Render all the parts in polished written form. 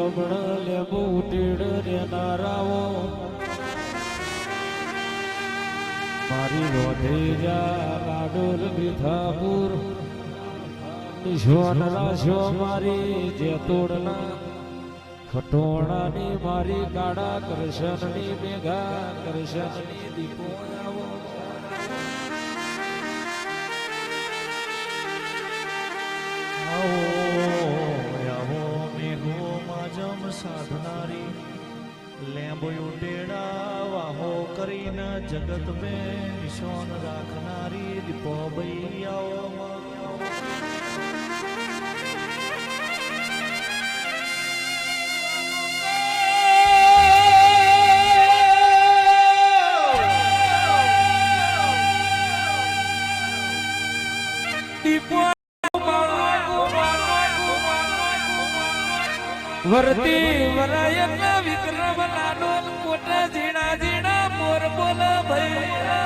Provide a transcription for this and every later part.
લમણ લેબુ Ted ને નારાવો મારી રોધેજા લાડોલ વિથાપુર નિશોન રાશો મારી જેતોડના ખટોણાની મારી કાળા કરશનની મેઘા કરશનની દીપો આવો સાધનારી લેમ્બોયું ટેડા વાહો કરીને જગત મેં નિશાન રાખનારી દીપો ભૈયાઓ વરતી વરાયના વિક્રમ લાડો કોટા ઝીણા ઝીણા મોર બોલ ભાઈ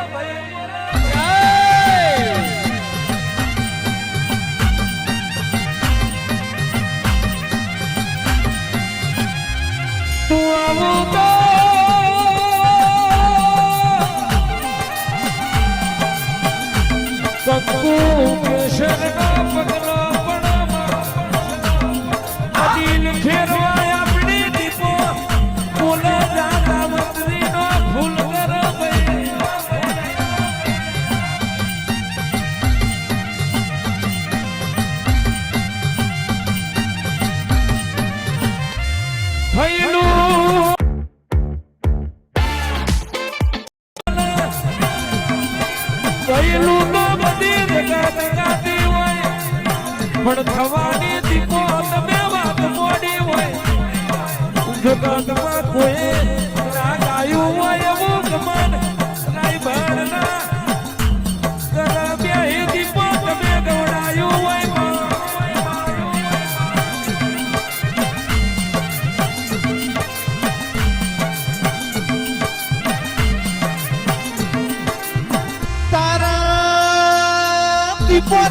તું આવું તો કક્કુ કેશરના પગલા દિલ ફેરવાય આપણી દીપો બોલ જાતા મંત્રી નો ફૂલ કર ભઈલું તો બધી જગા જગાતી હોય પણ થવાની દીપો તમે મોડી હોય જગતમાં કોઈ ના ગાયું હોય એવું ગમન રાઈ ભણના કરા બે દીપો તમે ગવડાયું હોય તારા દીપો